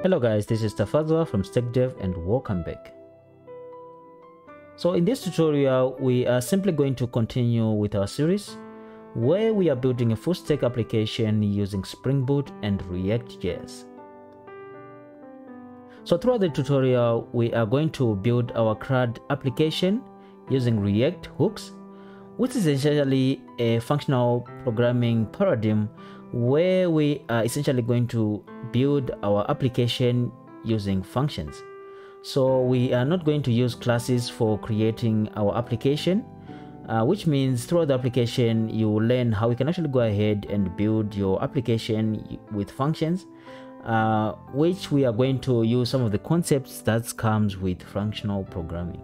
Hello guys, this is Tafazwa from StackDev and welcome back. So in this tutorial, we are simply going to continue with our series where we are building a full stack application using Spring Boot and React.js. So throughout the tutorial, we are going to build our CRUD application using React hooks, which is essentially a functional programming paradigm where we are essentially going to build our application using functions. So we are not going to use classes for creating our application, which means throughout the application you will learn how you can actually go ahead and build your application with functions, which we are going to use some of the concepts that comes with functional programming.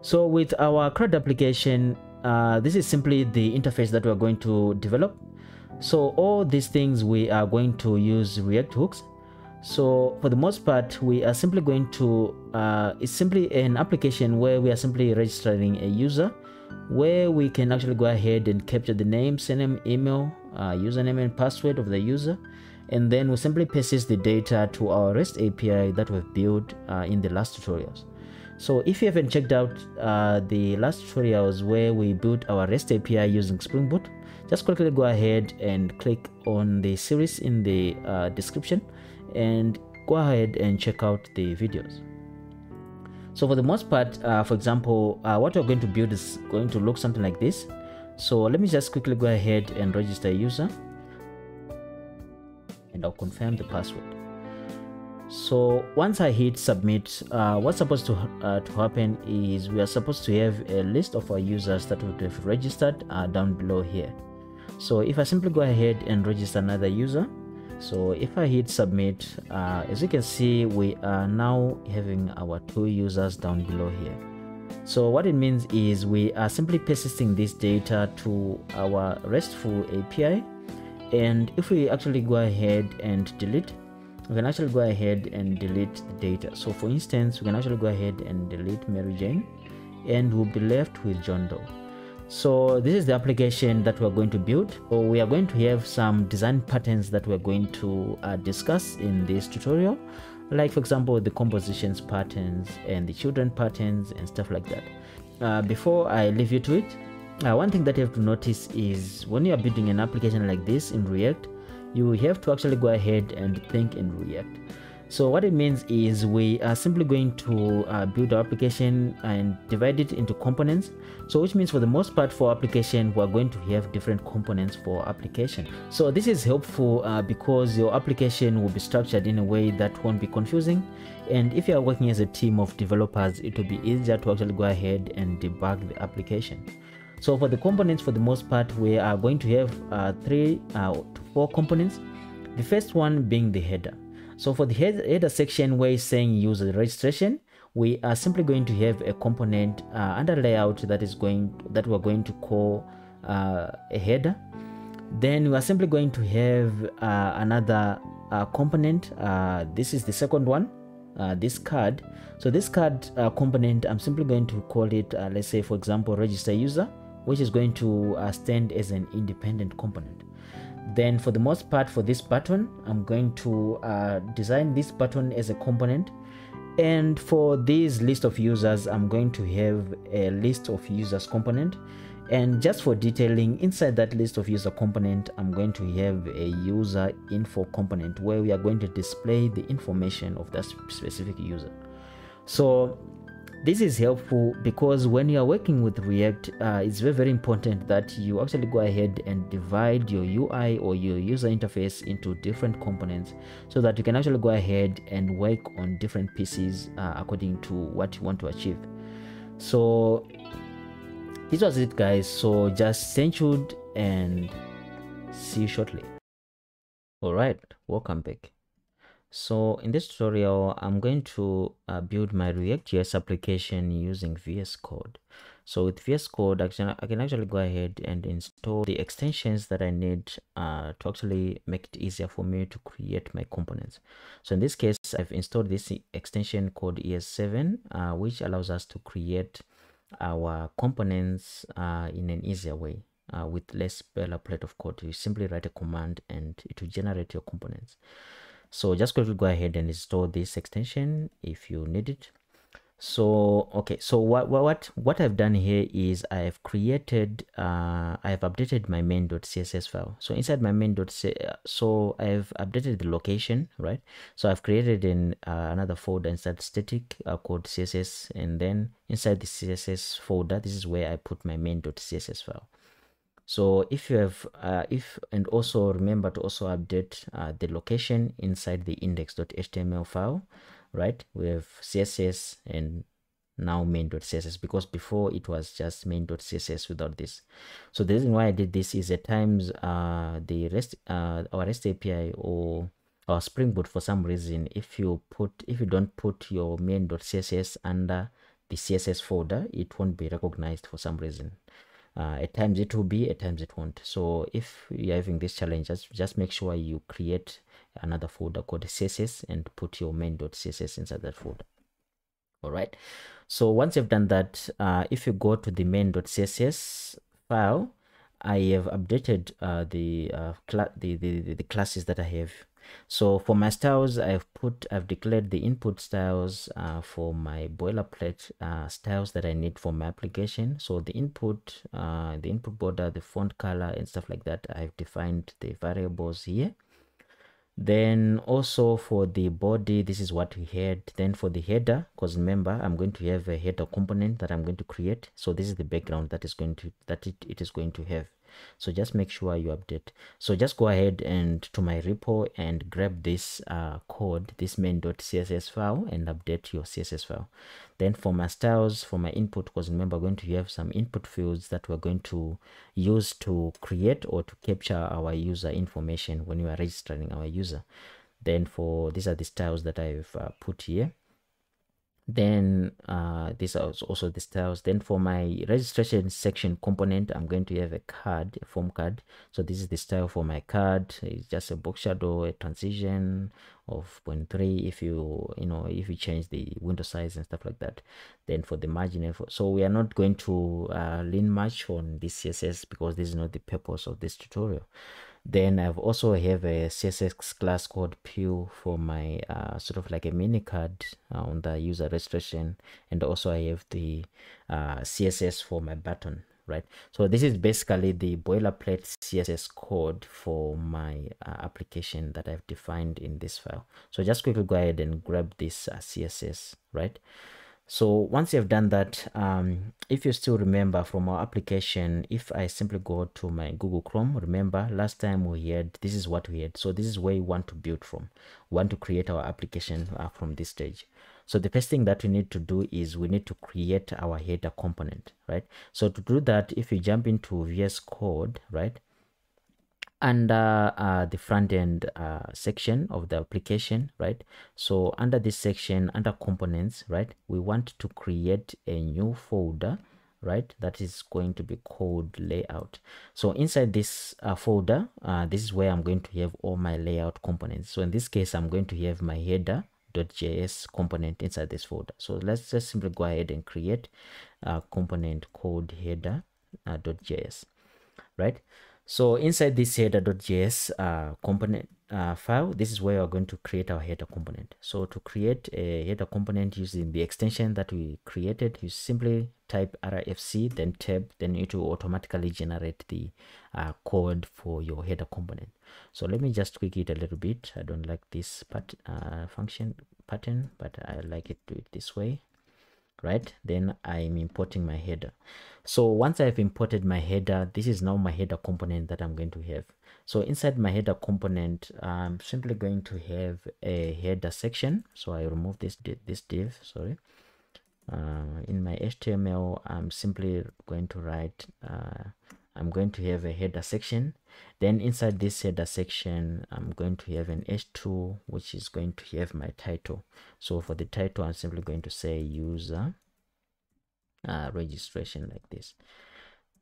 So with our CRUD application, this is simply the interface that we're going to develop. So all these things we are going to use React hooks. So for the most part, we are simply going to, it's simply an application where we are simply registering a user, where we can actually go ahead and capture the name, surname, email, username and password of the user. And then we simply paste the data to our REST API that we've built in the last tutorials. So if you haven't checked out the last tutorials where we built our REST API using Spring Boot, just quickly go ahead and click on the series in the description and go ahead and check out the videos. So for the most part, for example, what we're going to build is going to look something like this. So let me just quickly go ahead and register a user, and I'll confirm the password. So once I hit submit, what's supposed to happen is we are supposed to have a list of our users that would have registered down below here. So if I simply go ahead and register another user, so if I hit submit, as you can see, we are now having our 2 users down below here. So what it means is we are simply persisting this data to our RESTful API, and if we actually go ahead and delete, we can actually go ahead and delete the data. So for instance, we can actually go ahead and delete Mary Jane, and we'll be left with John Doe. So this is the application that we're going to build. So we are going to have some design patterns that we're going to discuss in this tutorial, like for example the compositions patterns and the children patterns and stuff like that. Before I leave you to it, one thing that you have to notice is when you are building an application like this in React, you have to actually go ahead and think in React. So what it means is we are simply going to build our application and divide it into components. So which means for the most part for application, we're going to have different components for application. So this is helpful because your application will be structured in a way that won't be confusing. And if you are working as a team of developers, it will be easier to actually go ahead and debug the application. So for the components, for the most part, we are going to have 3 to 4 components. The first one being the header. So for the header section where it's saying user registration, we are simply going to have a component under layout that we're going to call a header. Then we are simply going to have another component. This is the second one, this card. So this card component, I'm simply going to call it, let's say for example, register user, which is going to stand as an independent component. Then for the most part for this button, I'm going to design this button as a component. And for this list of users, I'm going to have a list of users component. And just for detailing, inside that list of user component, I'm going to have a user info component where we are going to display the information of that specific user. So this is helpful because when you are working with React, it's very, very important that you actually go ahead and divide your UI or your user interface into different components so that you can actually go ahead and work on different pieces according to what you want to achieve. So this was it, guys. So just stay tuned and see you shortly. All right, welcome back. So in this tutorial, I'm going to build my React.js application using VS Code. So with VS Code, I can actually go ahead and install the extensions that I need to actually make it easier for me to create my components. So in this case, I've installed this extension called ES7, which allows us to create our components in an easier way with less boilerplate of code. You simply write a command and it will generate your components. So just quickly go ahead and install this extension if you need it. So okay, so what I've done here is I have created I have updated my main.css file. So inside my so I've updated the location, right? So I've created in another folder inside static called css, and then inside the css folder, this is where I put my main.css file. So if you have and also remember to also update the location inside the index.html file, right? We have css and now main.css, because before it was just main.css without this. So the reason why I did this is at times the rest our REST API or our Spring Boot, for some reason, if you don't put your main.css under the CSS folder, it won't be recognized for some reason. At times it will be, at times it won't. So if you're having this challenge, just make sure you create another folder called css and put your main.css inside that folder. All right, so once you've done that, if you go to the main.css file, I have updated the classes that I have. So for my styles, I've declared the input styles for my boilerplate styles that I need for my application. So the input border, the font color, and stuff like that, I've defined the variables here. Then also for the body, this is what we had. Then for the header, because remember, I'm going to have a header component that I'm going to create. So this is the background that is going to it is going to have. So just make sure you update. So just go ahead and to my repo and grab this code, this main.css file, and update your CSS file. Then for my styles, for my input, because remember, we're going to have some input fields that we're going to use to create or to capture our user information when we are registering our user. Then for these are the styles that I've put here. Then these are also the styles. Then for my registration section component, I'm going to have a card, a form card. So this is the style for my card. It's just a box shadow, a transition of 0.3 if you change the window size and stuff like that. Then for the margin, so we are not going to lean much on this CSS because this is not the purpose of this tutorial. Then I've also have a CSS class called Pew for my sort of like a mini card on the user registration, and also I have the CSS for my button, right? So this is basically the boilerplate CSS code for my application that I've defined in this file. So just quickly go ahead and grab this CSS, right? So once you've done that, if you still remember from our application, if I simply go to my Google Chrome, remember last time we had, this is what we had. So this is where we want to build from. We want to create our application from this stage. So the first thing that we need to do is we need to create our header component, right? So to do that, if you jump into VS Code, right, under the front end section of the application, right? So under this section, under components, right, we want to create a new folder, right, that is going to be called layout. So inside this folder, this is where I'm going to have all my layout components. So in this case, I'm going to have my header.js component inside this folder. So let's just simply go ahead and create a component called header.js, right? So inside this header.js component file, this is where we're going to create our header component. So to create a header component using the extension that we created, you simply type rfc, then tab, then it will automatically generate the code for your header component. So let me just tweak it a little bit. I don't like this function pattern, but I like it to do it this way, right? Then I'm importing my header. So once I've imported my header, this is now my header component that I'm going to have. So inside my header component, I'm simply going to have a header section. So I remove this div, sorry. In my HTML, I'm simply going to write, I'm going to have a header section. Then inside this header section, I'm going to have an h2, which is going to have my title. So for the title, I'm simply going to say user registration, like this,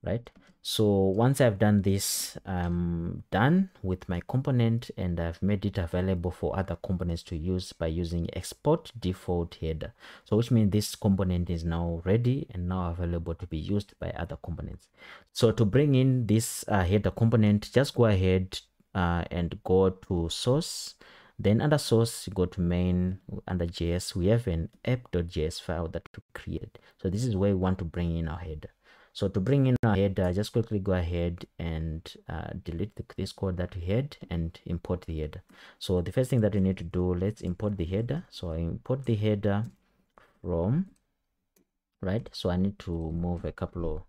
right? So once I've done this, I'm done with my component, and I've made it available for other components to use by using export default header. So which means this component is now ready and now available to be used by other components. So to bring in this header component, just go ahead and go to source, Then under source, you go to main. Under JS, we have an app.js file that we created. So this is where we want to bring in our header. So to bring in our header, just quickly go ahead and delete this code that we had and import the header. So the first thing that we need to do, let's import the header. So I import the header from, right? So I need to move a couple of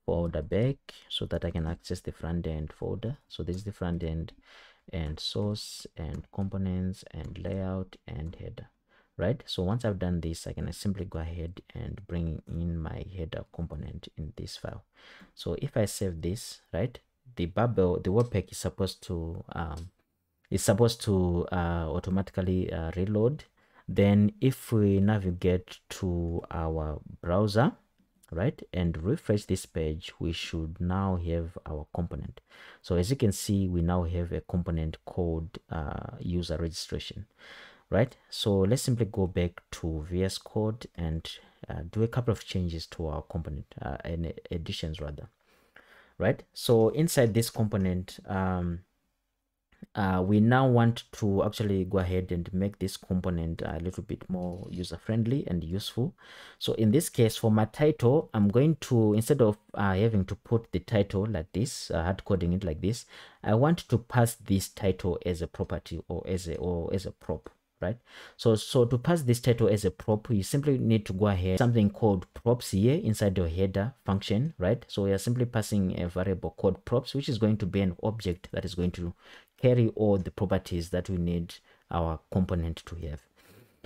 folder back so that I can access the front end folder. So this is the front end, and source and components and layout and header, right? So once I've done this, I can simply go ahead and bring in my header component in this file. So if I save this, right, the bubble, the webpack is supposed to automatically reload. Then if we navigate to our browser, right, and refresh this page, we should now have our component. So as you can see, we now have a component called user registration, right? So let's simply go back to VS Code and do a couple of changes to our component, and additions rather, right? So inside this component, we now want to actually go ahead and make this component a little bit more user-friendly and useful. So in this case, for my title, I'm going to, instead of having to put the title like this, hard coding it like this, I want to pass this title as a property or as a prop, right? So to pass this title as a prop, you simply need to go ahead, something called props here inside your header function, right? So we are simply passing a variable called props, which is going to be an object that is going to carry all the properties that we need our component to have.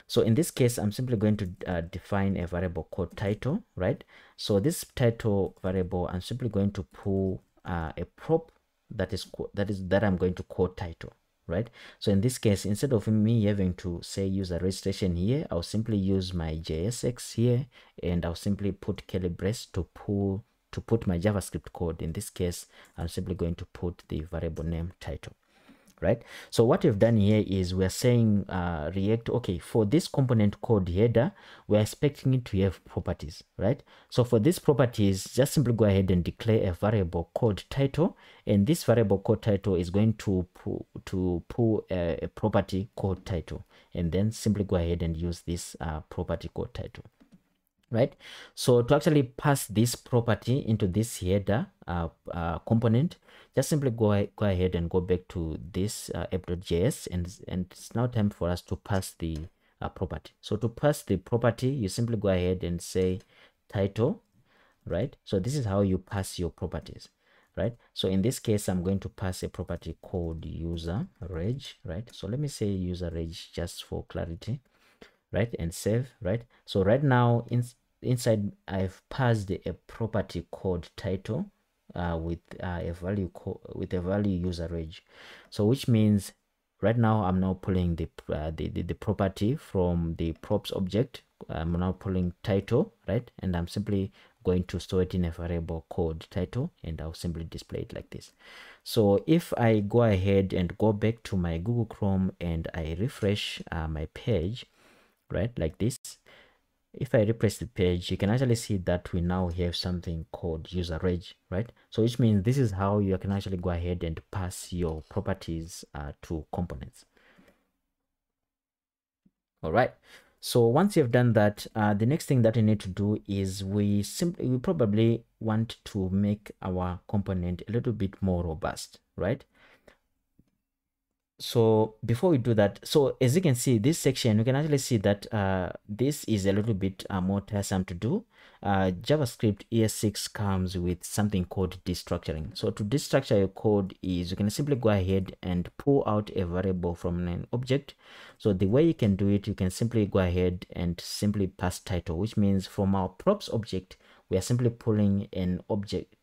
So in this case, I'm simply going to define a variable called title, right? So this title variable, I'm simply going to pull a prop that I'm going to call title, right? So in this case, instead of me having to say user registration here, I'll simply use my JSX here, and I'll simply put curly brace to put my JavaScript code. In this case, I'm simply going to put the variable name title, right? So what we've done here is we're saying React, okay, for this component called header, we're expecting it to have properties, right? So for these properties, just simply go ahead and declare a variable called title, and this variable called title is going to pull a property called title, and then simply go ahead and use this property called title, right? So to actually pass this property into this header component, just simply go ahead and go back to this app.js, and it's now time for us to pass the property. So to pass the property, you simply go ahead and say title, right? So this is how you pass your properties, right? So in this case, I'm going to pass a property called user reg, right? So let me say user reg just for clarity, right? And save, right? So right now inside I've passed a property called title with a value user reg. So which means right now I'm now pulling the property from the props object. I'm now pulling title, right? And I'm simply going to store it in a variable called title, and I'll simply display it like this. So if I go ahead and go back to my Google Chrome and I refresh my page, right, like this, if I refresh the page, you can actually see that we now have something called user reg, right? So which means this is how you can actually go ahead and pass your properties to components. All right. So once you've done that, the next thing that you need to do is we probably want to make our component a little bit more robust, right? So before we do that, so as you can see, this section, you can actually see that this is a little bit more tiresome to do. JavaScript ES6 comes with something called destructuring. So to destructure your code is you can simply go ahead and pull out a variable from an object. So the way you can do it, you can simply go ahead and simply pass title, which means from our props object, we are simply pulling an object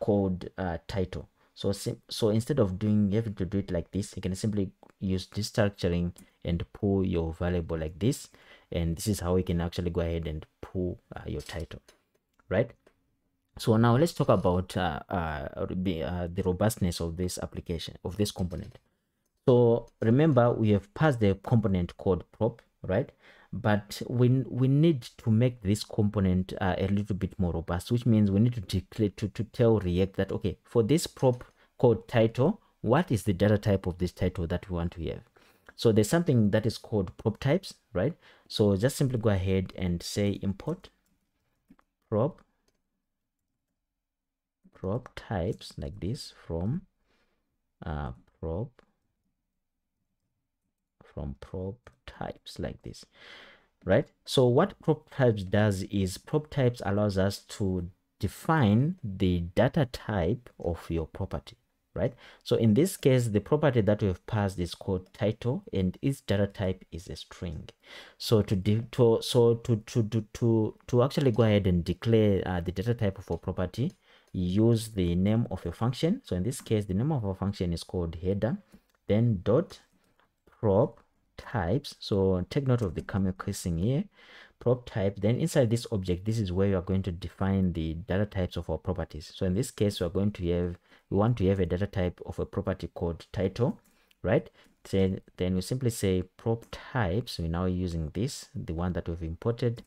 called title. So instead of having to do it like this, you can simply use destructuring and pull your variable like this, and this is how you can actually go ahead and pull your title, right? So now let's talk about the robustness of this application, of this component. So remember, we have passed the component called prop, right? But we need to make this component a little bit more robust, which means we need to declare to tell React that, okay, for this prop called title, what is the data type of this title that we want to have. So there's something that is called prop types, right? So just simply go ahead and say import prop types like this from prop types like this, right? So what prop types does is prop types allows us to define the data type of your property, right? So in this case, the property that we have passed is called title, and its data type is a string. So to actually go ahead and declare the data type of a property, use the name of a function. So in this case, the name of our function is called header, then dot prop types. So take note of the camel casing here, prop type. Then inside this object, this is where you are going to define the data types of our properties. So in this case, we want to have a data type of a property called title, right? Then we simply say prop types. We're now using this, the one that we've imported,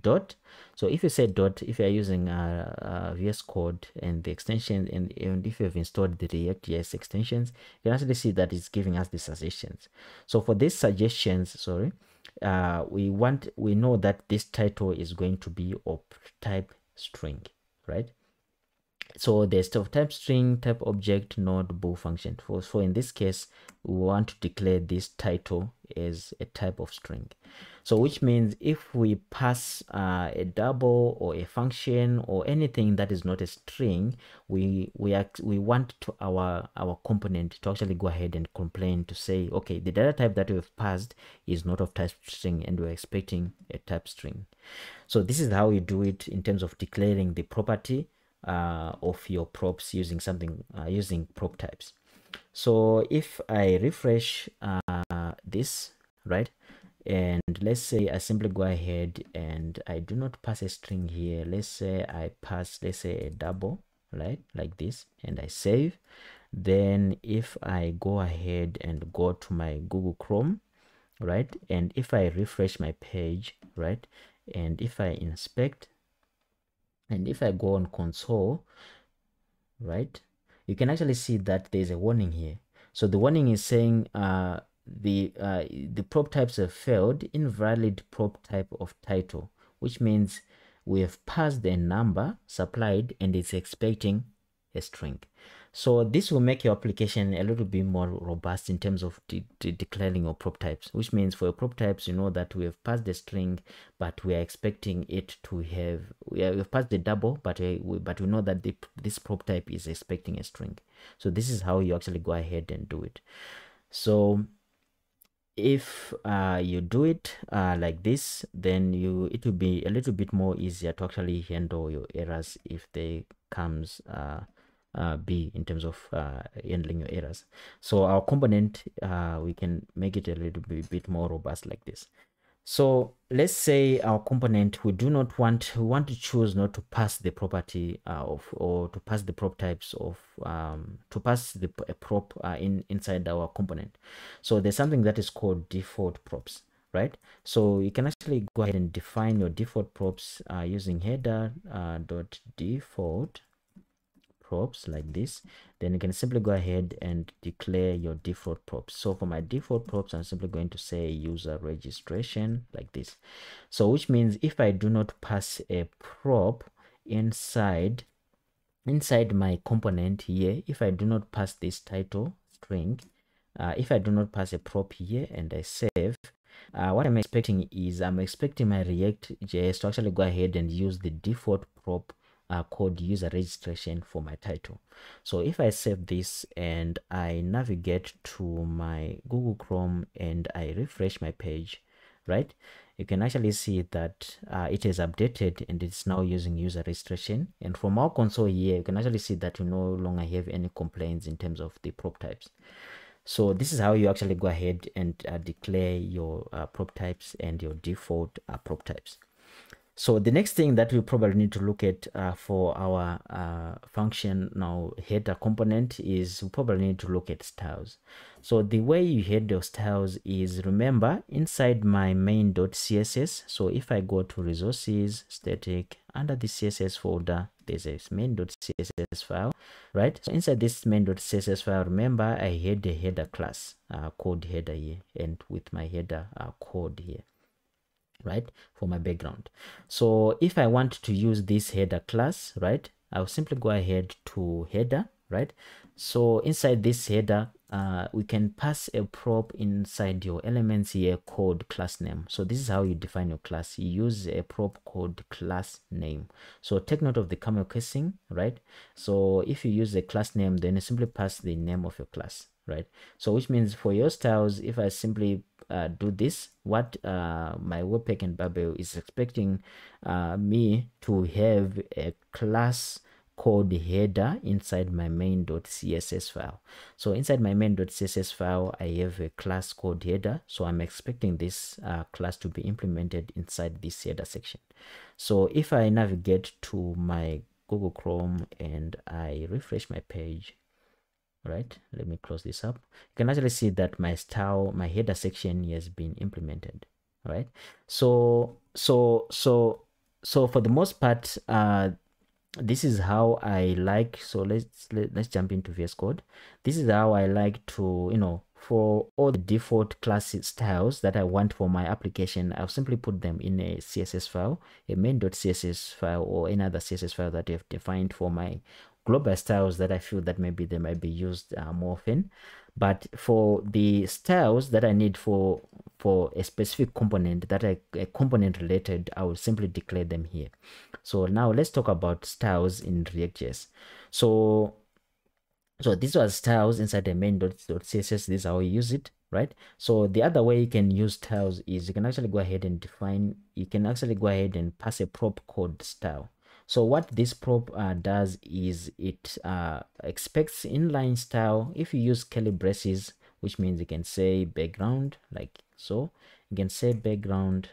dot. So if you say dot, if you're using VS Code and the extension, and if you've installed the React.js extensions, you can actually see that it's giving us the suggestions. So for these suggestions, we know that this title is going to be of type string, right? So there's type string, type object, node, bool function. For in this case, we want to declare this title as a type of string. So which means if we pass a double or a function or anything that is not a string, we want our component to actually go ahead and complain to say, okay, the data type that we've passed is not of type string, and we're expecting a type string. So this is how you do it in terms of declaring the property of your props using using prop types. So if I refresh this, right, and let's say I simply go ahead and I do not pass a string here. Let's say I pass, let's say, a double, right, like this, and I save. Then if I go ahead and go to my Google Chrome, right, and if I refresh my page, right, and if I inspect, and if I go on console, right, you can actually see that there's a warning here. So the warning is saying the prop types have failed, invalid prop type of title, which means we have passed the number supplied and it's expecting a string. So this will make your application a little bit more robust in terms of declaring your prop types, which means for your prop types, you know that we have passed the string, but we are expecting it to have, we have passed the double, but we know that this prop type is expecting a string. So this is how you actually go ahead and do it. So if you do it like this, then it will be a little bit more easier to actually handle your errors if they comes be in terms of handling your errors. So our component, we can make it a little bit more robust like this. So let's say our component, we want to choose not to pass the property or to pass the prop types of to pass the prop inside our component. So there's something that is called default props, right? So you can actually go ahead and define your default props using header dot default props like this. Then you can simply go ahead and declare your default props. So for my default props, I'm simply going to say user registration like this. So which means if I do not pass a prop inside my component here, if I do not pass this title string, if I do not pass a prop here and I save, what I'm expecting is I'm expecting my React.js to actually go ahead and use the default prop called user registration for my title. So if I save this and I navigate to my Google Chrome and I refresh my page, right, you can actually see that it is updated and it's now using user registration. And from our console here, you can actually see that you no longer have any complaints in terms of the prop types. So this is how you actually go ahead and declare your prop types and your default prop types. So the next thing that we probably need to look at for our function now header component is we probably need to look at styles. So the way you head your styles is, remember, inside my main.css. So if I go to resources, static, under the CSS folder, there's a main.css file, right? So inside this main.css file, remember I had a header class called header here, and with my header code here, right, for my background. So if I want to use this header class, right, I'll simply go ahead to header, right? So inside this header, we can pass a prop inside your elements here called class name. So this is how you define your class. You use a prop called class name. So take note of the camel casing, right? So if you use a class name, then you simply pass the name of your class, right? So which means for your styles, if I simply do this, what my Webpack and Babel is expecting me to have a class called header inside my main.css file. So inside my main.css file, I have a class called header. So I'm expecting this class to be implemented inside this header section. So if I navigate to my Google Chrome and I refresh my page, right, let me close this up, you can actually see that my style, my header section has been implemented, right? So for the most part, this is how I like. So let's jump into VS Code. This is how I like to, you know, for all the default class styles that I want for my application, I'll simply put them in a CSS file, a main.css file, or another CSS file that I've defined for my global styles that I feel that maybe they might be used more often. But for the styles that I need for a specific component that a component related, I will simply declare them here. So now let's talk about styles in React.js. So this was styles inside the main.css. This is how we use it, right? So the other way you can use styles is you can actually go ahead and define, you can actually go ahead and pass a prop called style. So what this prop does is it expects inline style. If you use curly braces, which means you can say background, like so, you can say background,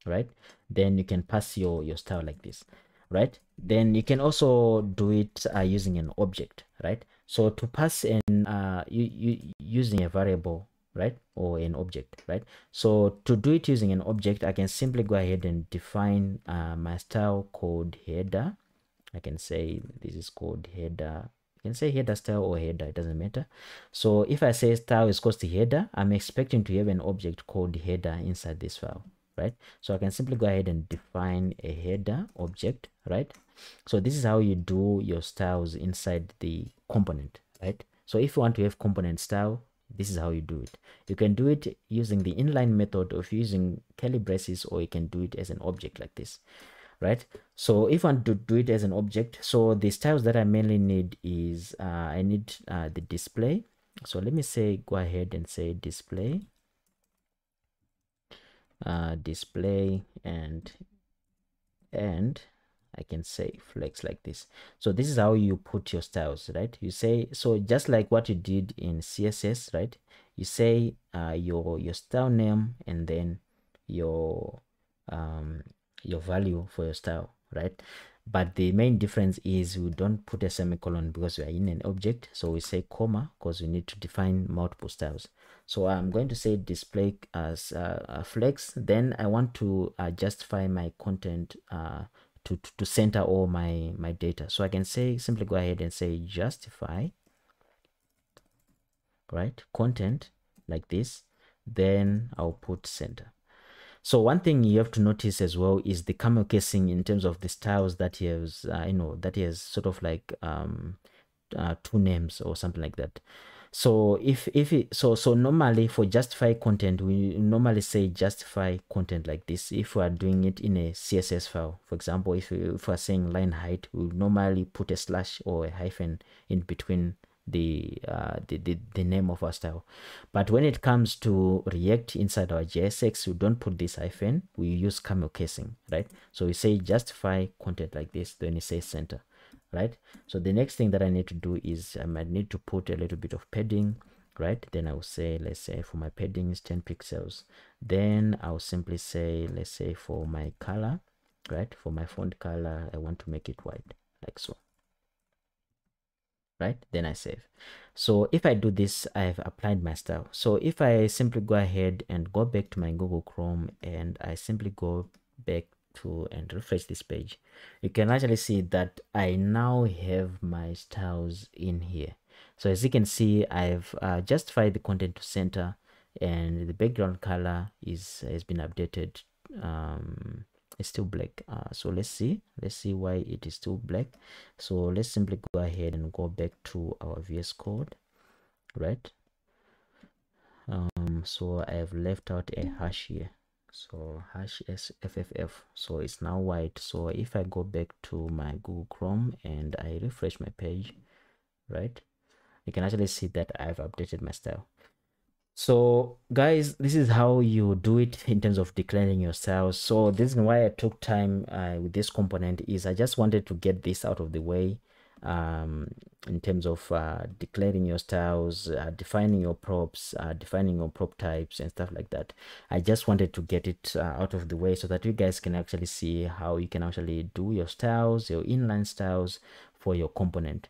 right? Then you can pass your style like this, right? Then you can also do it using an object, right? So to pass an using a variable, right, or an object, right? So to do it using an object, I can simply go ahead and define my style called header. I can say this is called header. You can say header style or header, it doesn't matter. So if I say style is equals to header, I'm expecting to have an object called header inside this file, right? So I can simply go ahead and define a header object, right? So this is how you do your styles inside the component, right? So if you want to have component style, this is how you do it. You can do it using the inline method of using curly braces, or you can do it as an object like this, right? So if I want to do it as an object, so the styles that I mainly need is I need the display. So let me say, go ahead and say display, display, and I can say flex like this. So this is how you put your styles, right? You say, so just like what you did in CSS, right? You say your style name and then your value for your style, right? But the main difference is we don't put a semicolon because we are in an object. So we say comma because we need to define multiple styles. So I'm going to say display as flex. Then I want to justify my content to center all my data. So I can say, simply go ahead and say justify, right, content like this. Then I'll put center. So one thing you have to notice as well is the camel casing in terms of the styles that he has, that he has sort of like two names or something like that. So so normally for justify content, we normally say justify content like this. If we are doing it in a CSS file, for example, if we are saying line height, we normally put a slash or a hyphen in between the name of our style. But when it comes to React inside our JSX, we don't put this hyphen, we use camel casing, right? So we say justify content like this, then you say center, right? So the next thing that I need to do is I might need to put a little bit of padding. right? Then I will say, let's say for my padding is 10 pixels. Then I'll simply say, let's say for my color, right? For my font color, I want to make it white, like so, right? Then I save. So if I do this, I've applied my style. So if I simply go ahead and go back to my Google Chrome and I simply go back to and refresh this page, you can actually see that I now have my styles in here. So as you can see, I've justified the content to center, and the background color has been updated. It's still black. So let's see why it is still black. So let's simply go ahead and go back to our VS Code, right? So I have left out a hash here, so hash sfff, so it's now white. So if I go back to my Google Chrome and I refresh my page, right, you can actually see that I've updated my style. So guys, this is how you do it in terms of declaring your styles. So this is why I took time with this component, is I just wanted to get this out of the way in terms of declaring your styles, defining your props, defining your prop types and stuff like that. I just wanted to get it out of the way so that you guys can actually see how you can actually do your styles, your inline styles for your component.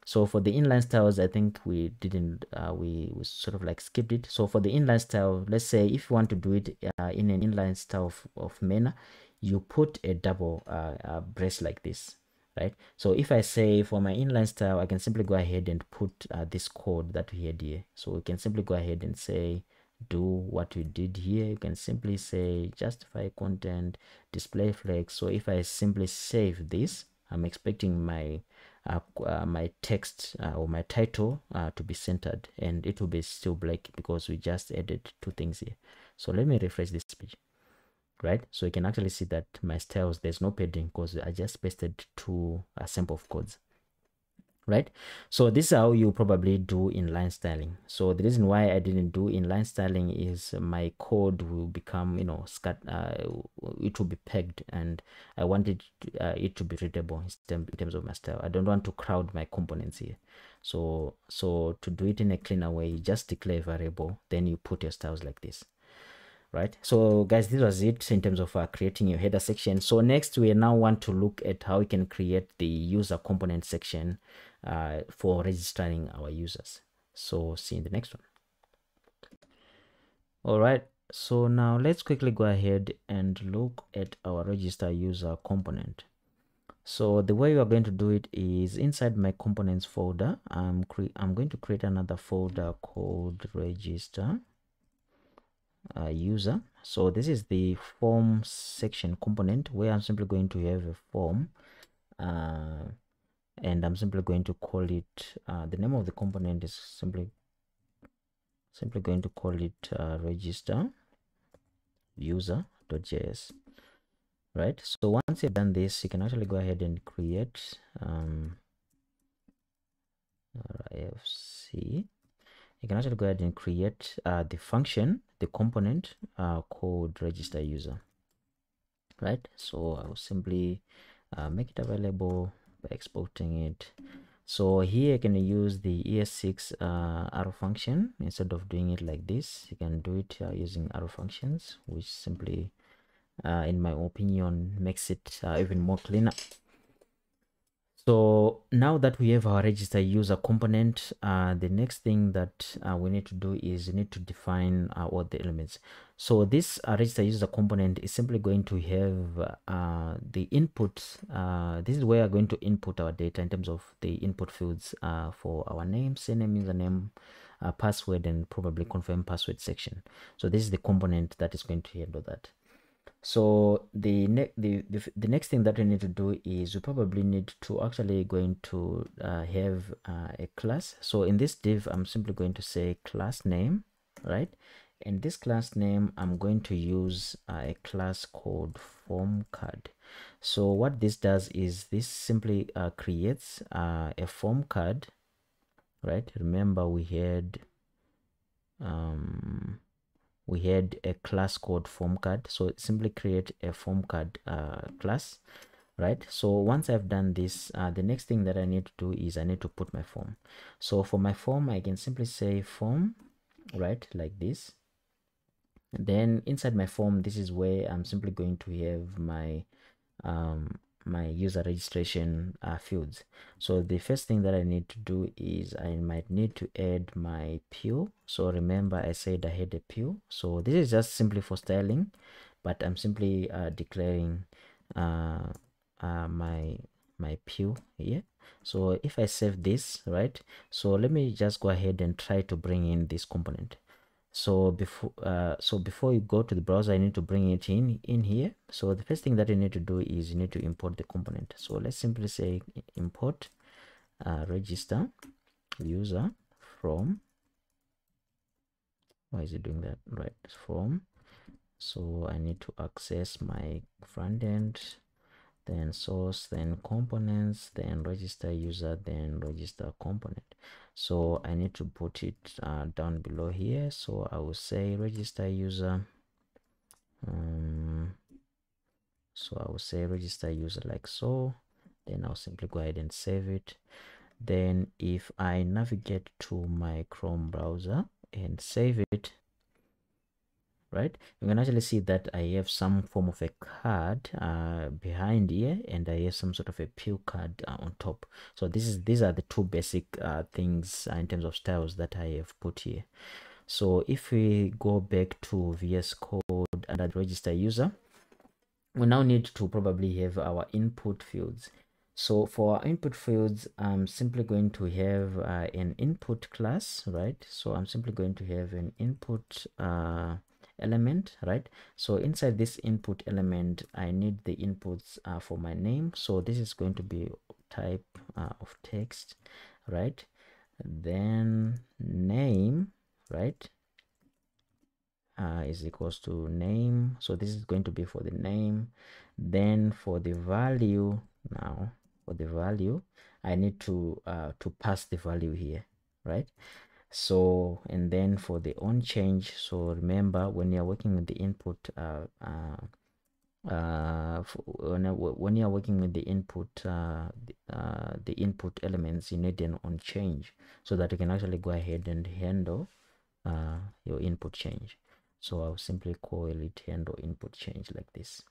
So for the inline styles, I think we didn't, we sort of like skipped it. So for the inline style, let's say if you want to do it in an inline style of manner, you put a double brace like this, right? So if I say for my inline style, I can simply go ahead and put this code that we had here. So we can simply go ahead and say, do what we did here. You can simply say justify content, display flex. So if I simply save this, I'm expecting my my text or my title to be centered, and it will be still black because we just added two things here. So let me refresh this page, right? So you can actually see that my styles, there's no padding because I just pasted two sample of codes, right? So this is how you probably do inline styling. So the reason why I didn't do inline styling is my code will become, you know, it will be pegged, and I wanted it to be readable in terms of my style. I don't want to crowd my components here. So to do it in a cleaner way, you just declare a variable, then you put your styles like this, right? So guys, this was it in terms of creating your header section. So next, we now want to look at how we can create the user component section for registering our users. So see you in the next one. All right, so now let's quickly go ahead and look at our register user component. So the way we are going to do it is inside my components folder, I'm going to create another folder called register user. So this is the form section component where I'm simply going to have a form, and I'm simply going to call it, the name of the component is simply going to call it register user.js, right? So once you've done this, you can actually go ahead and create IFC. You can actually go ahead and create the function, the component called register user, right? So I will simply make it available by exporting it. So here you can use the ES6 arrow function. Instead of doing it like this, you can do it using arrow functions, which simply, in my opinion, makes it even more cleaner. So now that we have our register user component, the next thing that we need to do is we need to define all the elements. So this register user component is simply going to have the input. This is where we're going to input our data in terms of the input fields for our name, surname, username, password, and probably confirm password section. So this is the component that is going to handle that. So the next thing that we need to do is we probably need to actually going to have a class. So in this div, I'm simply going to say class name, right? And this class name, I'm going to use a class called form card. So what this does is this simply creates a form card, right? Remember we had a class called form card. So simply create a form card class, right? So once I've done this, the next thing that I need to do is I need to put my form. So for my form, I can simply say form, right, like this. And then inside my form, this is where I'm simply going to have my my user registration fields. So the first thing that I need to do is I might need to add my PIL. So remember I said I had a PIL, so this is just simply for styling, but I'm simply declaring my PIL here. So if I save this, right, so let me just go ahead and try to bring in this component. So before you go to the browser, I need to bring it in here. So the first thing that you need to do is you need to import the component. So let's simply say import register user from, why is it doing that, right, from. So I need to access my front end, then source, then components, then register user, then register component. So I need to put it down below here. So I will say register user. So I will say register user like so. Then I'll simply go ahead and save it. Then if I navigate to my Chrome browser and save it, right, you can actually see that I have some form of a card behind here, and I have some sort of a PIL card on top. So these are the two basic things in terms of styles that I have put here. So if we go back to VS Code and register user, we now need to probably have our input fields. So for our input fields, I'm simply going to have an input class, right? So I'm simply going to have an input element, right? So inside this input element, I need the inputs for my name. So this is going to be type of text, right? Then name, right, is equals to name. So this is going to be for the name. Then for the value, now for the value, I need to pass the value here, right? So, and then for the on change, so remember when you're working with the input when you're working with the input the input elements, you need an on change so that you can actually go ahead and handle your input change. So I'll simply call it handle input change like this,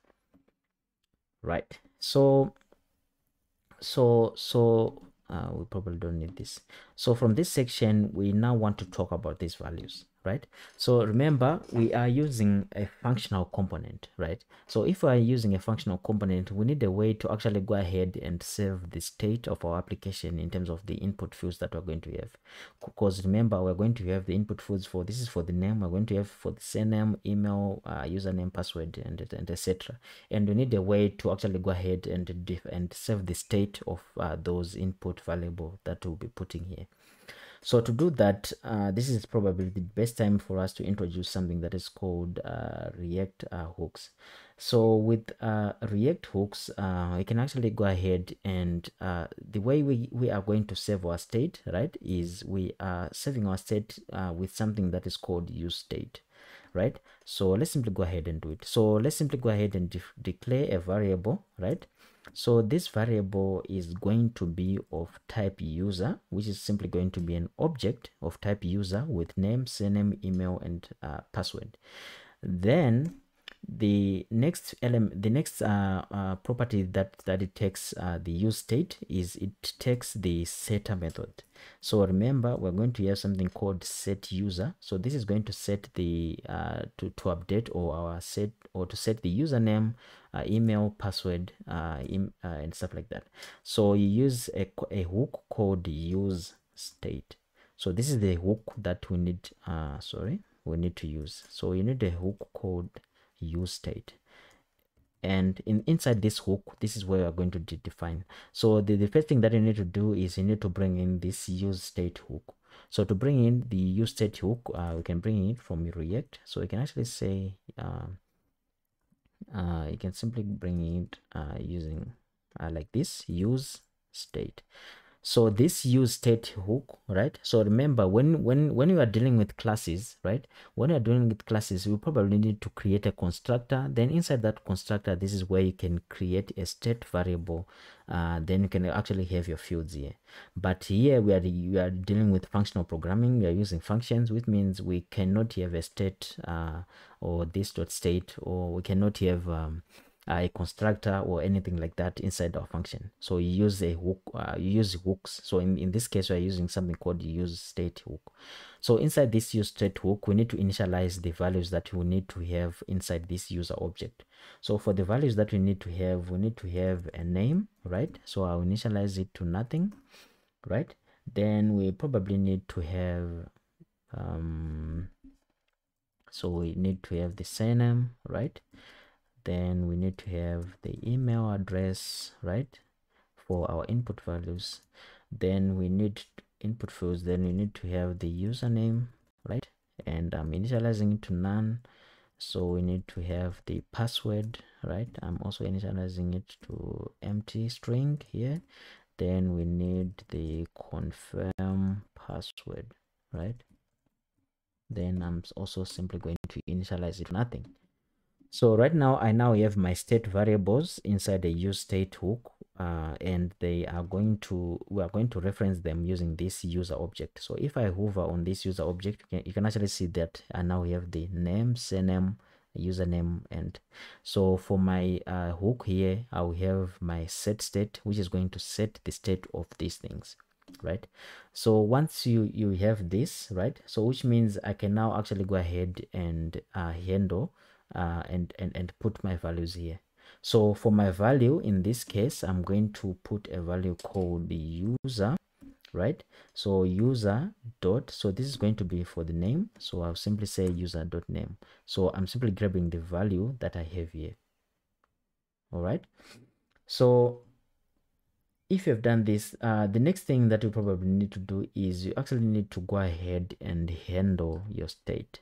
right? So we probably don't need this. So from this section, we now want to talk about these values, right? So remember, we are using a functional component, right? So if we are using a functional component, we need a way to actually go ahead and save the state of our application in terms of the input fields that we're going to have. Because remember, we're going to have the input fields for, this is for the name, we're going to have for the surname, email, username, password, and etc. And we need a way to actually go ahead and save the state of those input variable that we'll be putting here. So to do that, this is probably the best time for us to introduce something that is called React hooks. So with React hooks, we can actually go ahead and the way we are going to save our state, right, is we are saving our state with something that is called useState, right? So let's simply go ahead and do it. So let's simply go ahead and declare a variable, right? So this variable is going to be of type user, which is simply going to be an object of type user with name, surname, email, and password. Then the next element, the next property that it takes the use state is it takes the setter method. So remember, we're going to have something called set user. So this is going to set the to update or our set, or to set the username, email, password, and stuff like that. So you use a hook called use state. So this is the hook that we need we need to use. So you need a hook called use state, and inside this hook, this is where we're going to define. So the first thing that you need to do is you need to bring in this use state hook. So to bring in the use state hook, we can bring it from React. So you can actually say you can simply bring it using like this use state. So this use state hook, right? So remember, when you are dealing with classes, right? When you are dealing with classes, you probably need to create a constructor. Then inside that constructor, this is where you can create a state variable. Then you can actually have your fields here. But here we are dealing with functional programming. We are using functions, which means we cannot have a state or this dot state, or we cannot have a constructor or anything like that inside our function. So you use a hook, you use hooks. So in this case, we're using something called use state hook. So inside this use state hook, we need to initialize the values that we need to have inside this user object. So for the values that we need to have a name, right? So I'll initialize it to nothing, right? Then we probably need to have so we need to have the surname, right? Then we need to have the email address, right, for our input values. Then we need input fields. Then we need to have the username, right, and I'm initializing it to none. So we need to have the password, right? I'm also initializing it to empty string here. Then we need the confirm password, right? Then I'm also simply going to initialize it to nothing. So right now, I have my state variables inside the use state hook, and we are going to reference them using this user object. So if I hover on this user object, you can actually see that I now have the name, surname, username, and so for my hook here, I will have my set state, which is going to set the state of these things, right? So once you have this, right, so which means I can now actually go ahead and handle and put my values here. So for my value in this case, I'm going to put a value called the user, right? So user dot, so this is going to be for the name, so I'll simply say user dot name. So I'm simply grabbing the value that I have here. All right, so if you've done this, the next thing that you probably need to do is you actually need to go ahead and handle your state,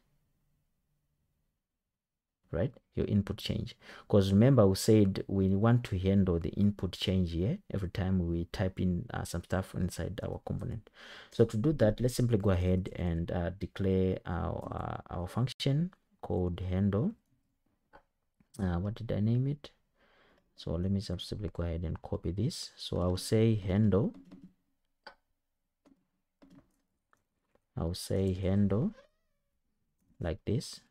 right, your input change, because remember we said we want to handle the input change here every time we type in some stuff inside our component. So to do that, let's simply go ahead and declare our function called handle. What did I name it? So let me just simply go ahead and copy this. So I'll say handle, like this,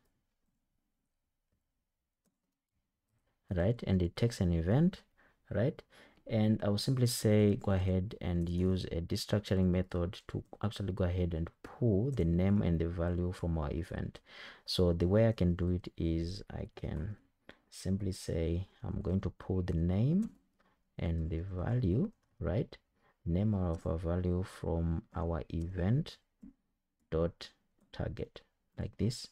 right, and it takes an event, right, and I will simply say go ahead and use a destructuring method to actually go ahead and pull the name and the value from our event. So the way I can do it is I can simply say I'm going to pull the name and the value, right, name of our value from our event dot target, like this,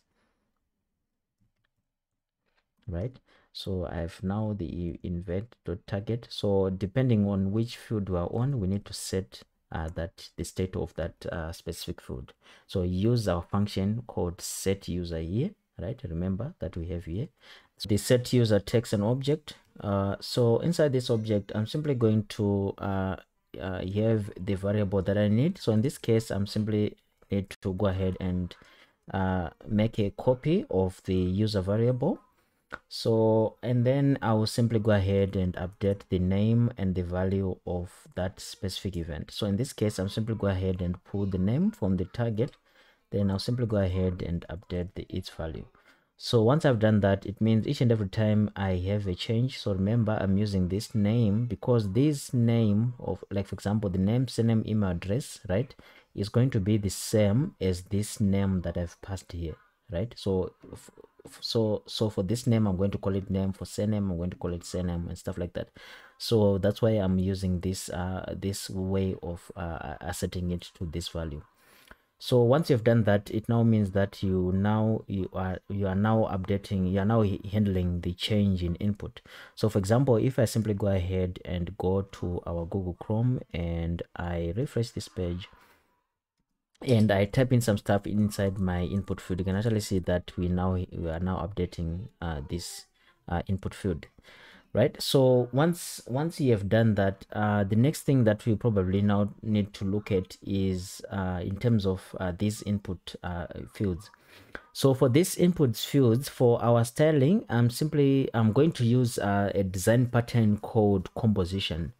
right? So I have now the event dot target. So depending on which field we are on, we need to set that the state of that specific field. So use our function called set user here, right? Remember that we have here. So the set user takes an object. So inside this object, I'm simply going to have the variable that I need. So in this case, I'm simply need to go ahead and make a copy of the user variable. So, and then I will simply go ahead and update the name and the value of that specific event. So in this case, I'm simply go ahead and pull the name from the target. Then I'll simply go ahead and update its value. So once I've done that, it means each and every time I have a change. So remember, I'm using this name because this name of, like for example, the name, surname, email address, right, is going to be the same as this name that I've passed here, right? So for this name, I'm going to call it name. For surname, I'm going to call it surname, and stuff like that. So that's why I'm using this this way of asserting it to this value. So once you've done that, it now means that you are now updating, you are now handling the change in input. So for example, if I simply go ahead and go to our Google Chrome and I refresh this page and I type in some stuff inside my input field, you can actually see that we are now updating this input field. right? So once you have done that, the next thing that we probably now need to look at is in terms of these input fields. So for these input fields, for our styling, I'm going to use a design pattern called composition.